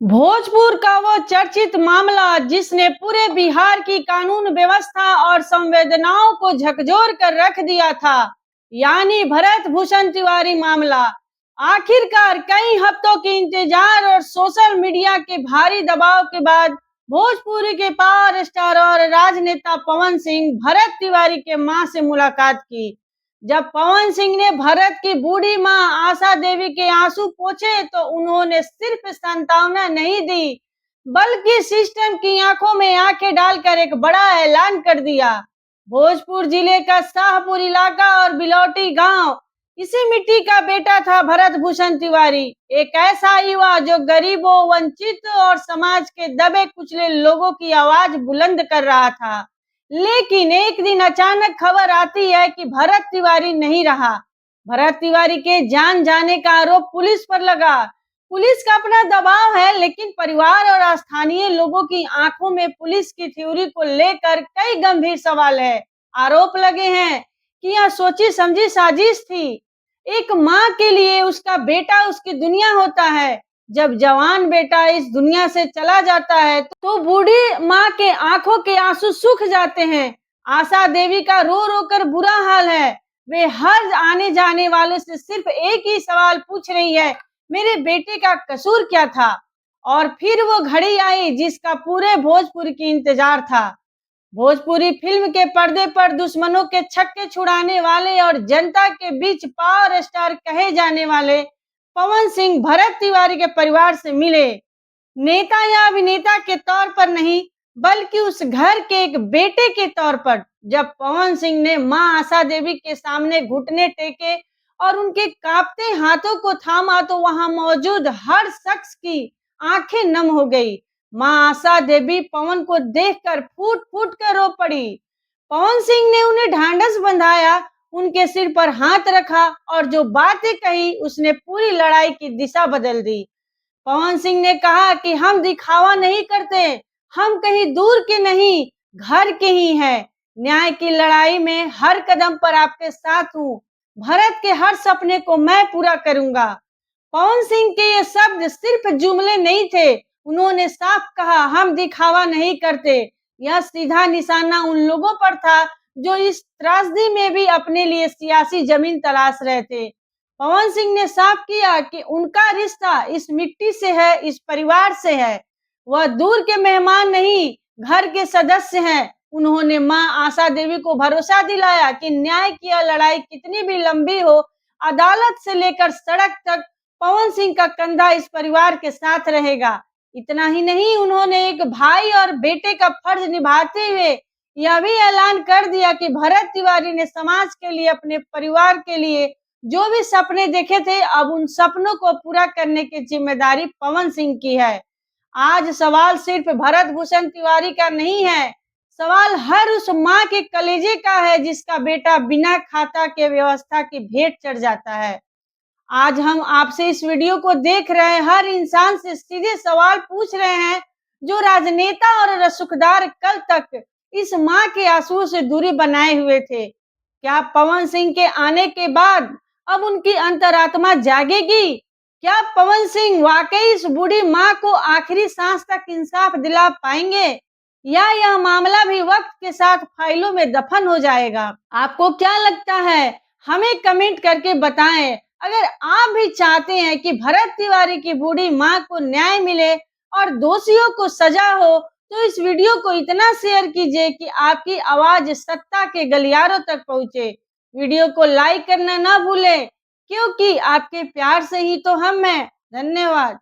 भोजपुर का वो चर्चित मामला जिसने पूरे बिहार की कानून व्यवस्था और संवेदनाओं को झकझोर कर रख दिया था, यानी भरत भूषण तिवारी मामला। आखिरकार कई हफ्तों के इंतजार और सोशल मीडिया के भारी दबाव के बाद भोजपुरी के पावर स्टार और राजनेता पवन सिंह भरत तिवारी के मां से मुलाकात की। जब पवन सिंह ने भरत की बूढ़ी मां आशा देवी के आंसू पोंछे तो उन्होंने सिर्फ सांत्वना नहीं दी, बल्कि सिस्टम की आंखों में आंखें डालकर एक बड़ा ऐलान कर दिया। भोजपुर जिले का शाहपुर इलाका और बिलौटी गांव, इसी मिट्टी का बेटा था भरत भूषण तिवारी, एक ऐसा युवा जो गरीबों, वंचित और समाज के दबे कुचले लोगों की आवाज बुलंद कर रहा था। लेकिन एक दिन अचानक खबर आती है कि भरत तिवारी नहीं रहा। भरत तिवारी के जान जाने का आरोप पुलिस पर लगा। पुलिस का अपना दबाव है, लेकिन परिवार और स्थानीय लोगों की आंखों में पुलिस की थ्योरी को लेकर कई गंभीर सवाल है। आरोप लगे हैं कि यह सोची समझी साजिश थी। एक माँ के लिए उसका बेटा उसकी दुनिया होता है। जब जवान बेटा इस दुनिया से चला जाता है तो बूढ़ी माँ के आंखों के आंसू सूख जाते हैं। आशा देवी का रो रो कर बुरा हाल है। वे हर आने जाने वाले से सिर्फ एक ही सवाल पूछ रही है, मेरे बेटे का कसूर क्या था। और फिर वो घड़ी आई जिसका पूरे भोजपुर की इंतजार था। भोजपुरी फिल्म के पर्दे पर दुश्मनों के छक्के छुड़ाने वाले और जनता के बीच पावर स्टार कहे जाने वाले पवन सिंह भरत तिवारी के परिवार से मिले। नेता या अभिनेता के तौर पर नहीं, बल्कि उस घर के एक बेटे के तौर पर। जब पवन सिंह ने मां आशा देवी के सामने घुटने टेके और उनके कांपते हाथों को थामा तो वहां मौजूद हर शख्स की आंखें नम हो गई। मां आशा देवी पवन को देखकर फूट फूट कर रो पड़ी। पवन सिंह ने उन्हें ढांढस बंधाया, उनके सिर पर हाथ रखा और जो बातें कही उसने पूरी लड़ाई की दिशा बदल दी। पवन सिंह ने कहा कि हम दिखावा नहीं करते, हम कहीं दूर के नहीं, घर के ही हैं। न्याय की लड़ाई में हर कदम पर आपके साथ हूँ। भरत के हर सपने को मैं पूरा करूंगा। पवन सिंह के ये शब्द सिर्फ जुमले नहीं थे, उन्होंने साफ कहा हम दिखावा नहीं करते। यह सीधा निशाना उन लोगों पर था जो इस त्रासदी में भी अपने लिए सियासी जमीन तलाश रहे थे। पवन सिंह ने साफ किया कि उनका रिश्ता इस मिट्टी से है, इस परिवार से है। वह दूर के मेहमान नहीं, घर के सदस्य हैं। उन्होंने मां आशा देवी को भरोसा दिलाया कि न्याय की यह लड़ाई कितनी भी लंबी हो, अदालत से लेकर सड़क तक पवन सिंह का कंधा इस परिवार के साथ रहेगा। इतना ही नहीं, उन्होंने एक भाई और बेटे का फर्ज निभाते हुए यह भी ऐलान कर दिया कि भरत तिवारी ने समाज के लिए, अपने परिवार के लिए जो भी सपने देखे थे, अब उन सपनों को पूरा करने की जिम्मेदारी पवन सिंह की है। आज सवाल सिर्फ भरत भूषण तिवारी का नहीं है, सवाल हर उस माँ के कलेजे का है जिसका बेटा बिना खाता के व्यवस्था की भेंट चढ़ जाता है। आज हम आपसे इस वीडियो को देख रहे हर इंसान से सीधे सवाल पूछ रहे हैं, जो राजनेता और रसूखदार कल तक इस माँ के आंसुओं से दूरी बनाए हुए थे। क्या पवन सिंह के आने के बाद अब उनकी अंतरात्मा जागेगी? क्या पवन सिंह वाकई इस बूढ़ी माँ को आखिरी सांस तक इंसाफ दिला पाएंगे, या यह मामला भी वक्त के साथ फाइलों में दफन हो जाएगा? आपको क्या लगता है? हमें कमेंट करके बताएं। अगर आप भी चाहते हैं कि भरत तिवारी की बूढ़ी माँ को न्याय मिले और दोषियों को सजा हो, तो इस वीडियो को इतना शेयर कीजिए कि आपकी आवाज सत्ता के गलियारों तक पहुंचे। वीडियो को लाइक करना ना भूलें, क्योंकि आपके प्यार से ही तो हम हैं। धन्यवाद।